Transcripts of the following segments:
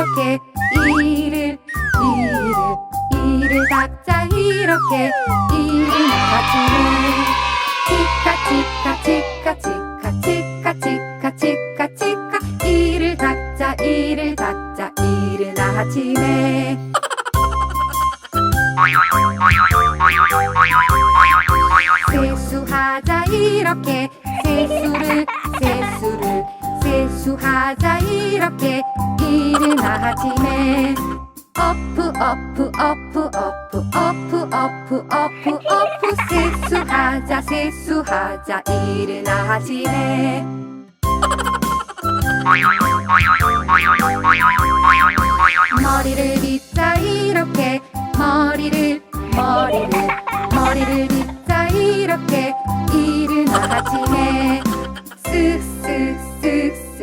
이렇게 이를 닦자 이렇게 이를 나가지네. 치카 치카 치카 치카 치카 치카 치카 치카 이를 닦자 이를 나가지네. 세수하자 이렇게 세수하자 이렇게 이를 나가지네. 어프 어프 어프 어프 어프 어프 어프 어프 세수하자 이를 나가지네. 머리를 빗자 이렇게 머리를 빗자 이렇게 이를 나가지네. 쓱쓱쓱쓱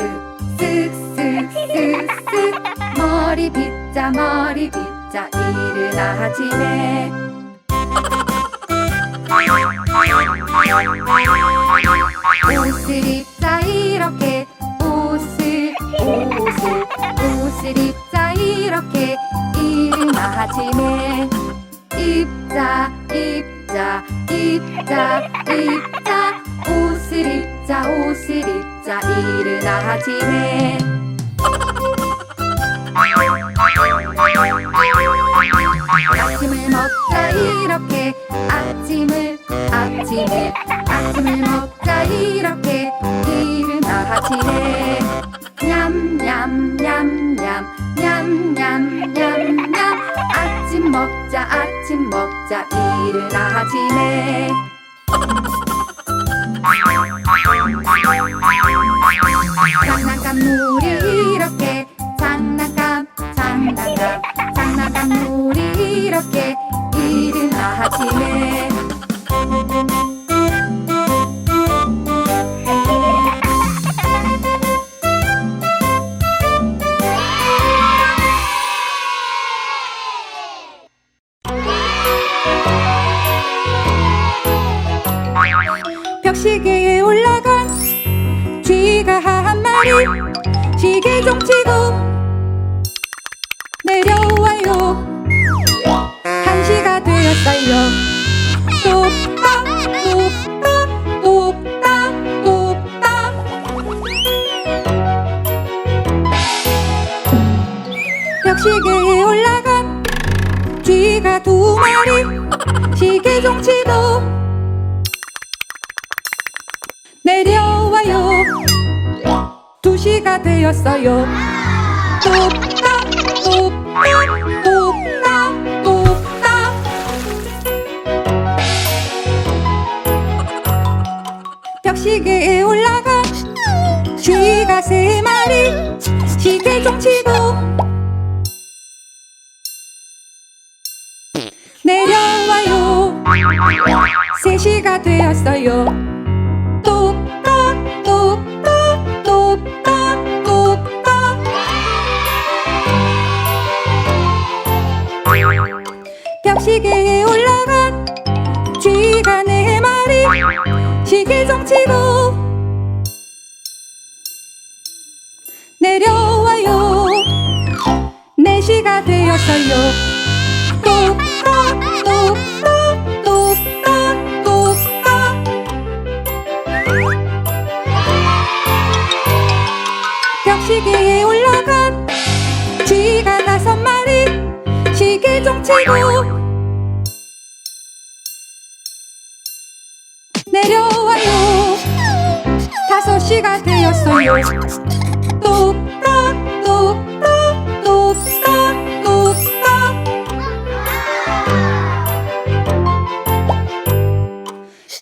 쓱쓱쓱쓱 머리 빗자 이를 나가지네. 옷을 입자 이렇게 옷을 입자 이렇게 이를 나가지네. 입자 옷을 입자 이를 나가지네. 아침을 먹자 이렇게 아침을 먹자 이렇게 이를 나가지네. 냠냠냠냠 아침 먹자 이를 나가지네. 장난감 놀이 이렇게 장난감 놀이 이렇게 이를 나가지네. 벽시계에 올라간 쥐가 한 마리 시계 좀 치고 내려와요. 1시가 되었어요. 똑딱 똑딱 똑딱 똑딱 벽시계에 올라간 쥐가 2마리 시계 좀 치고 내려와요. 2시가 되었어요. 똑딱 똑딱 똑딱 똑딱 벽시계에 올라간 쥐가 3마리 시계 좀 치고 내려와요. 3시가 되었어요. 똑딱 똑딱 똑딱 똑딱 벽시계에 올라간 쥐가 4마리 시계 좀 치고 내려와요. 4시가 되었어요. 똑딱 똑딱 똑딱 똑딱 벽시계에 올라간 쥐가 5마리 시계 좀 치고 내려와요. 5시가 되었어요. 똑딱 똑딱 똑딱 똑딱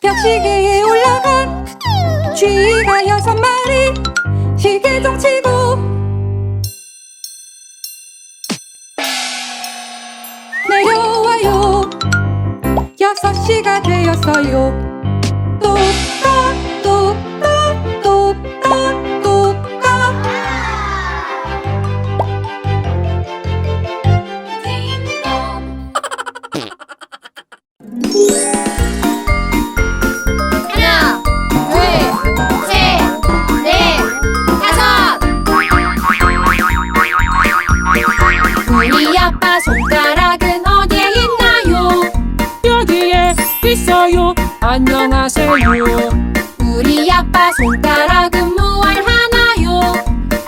벽시계에 올라간 쥐가 6마리 시계 좀 치고 내려와요. 6시가 되었어요. 똑딱 똑딱 똑딱 똑딱 하나, 둘, 셋, 넷, 5. 있어요. 우리 아빠 손가락은 무얼 하나요?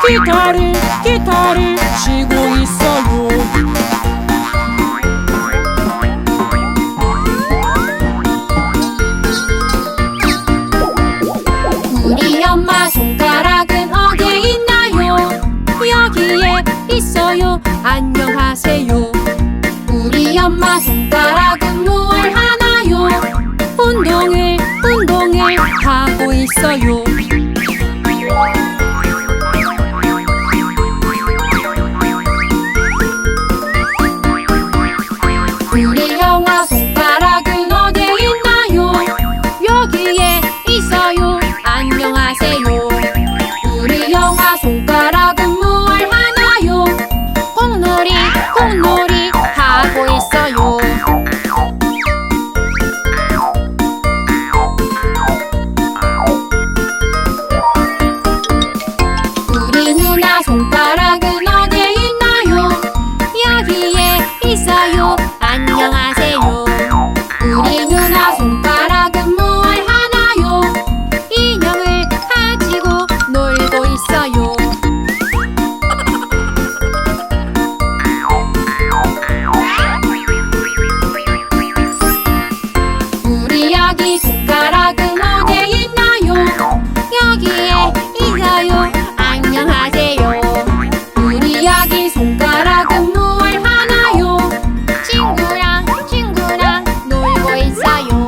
기타를 치고 있어요. 우리 엄마 손가락은 어디에 있나요? 여기에 있어요. 안녕하세요. 우리 엄마 손가락은 무얼 하나요? 운동을 하고 있어요. 우리 영아 손가락은 어디에 있나요? 여기에 있어요. 안녕하세요. 우리 영아 손가락은 무얼 하나요? 공놀이 하고 있어요. 우리 누나 손가락은 어디에 있나요? 여기에 있어요. 안녕하세요. 우리 누나 손가락은 무얼 하나요? 인형을 가지고 놀고 있어요. 우리 아기 손가락은 어디에 있나요? 여기에 있어요. 안녕하세요. 우리 아기 손가락은 무얼 하나요? 친구랑 놀고 있어요.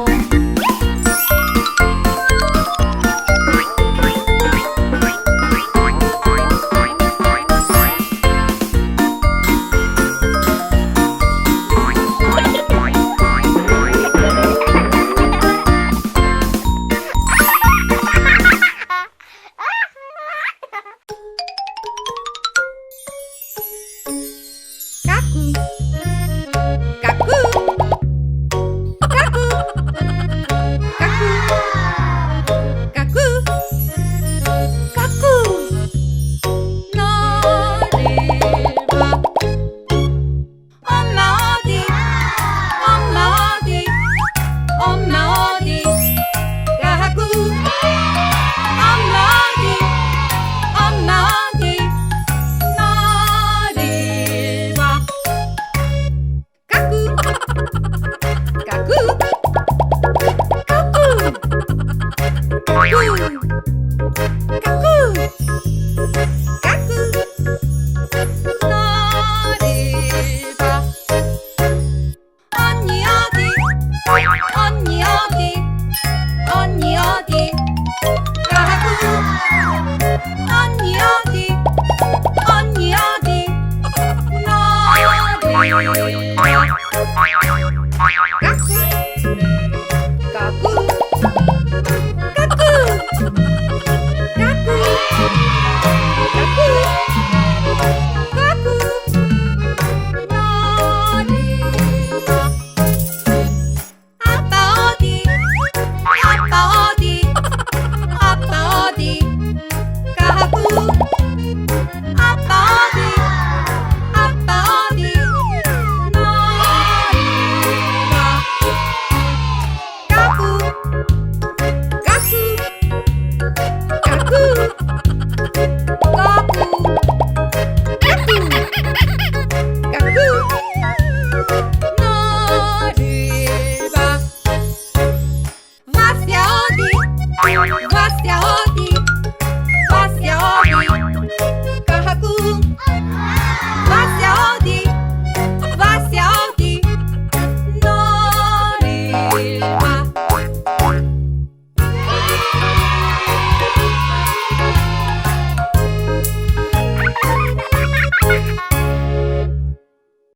까꿍 너를 봐. 엄마 어디 까꿍 엄마 어디 너를 봐. 까꿍 까꿍 까꿍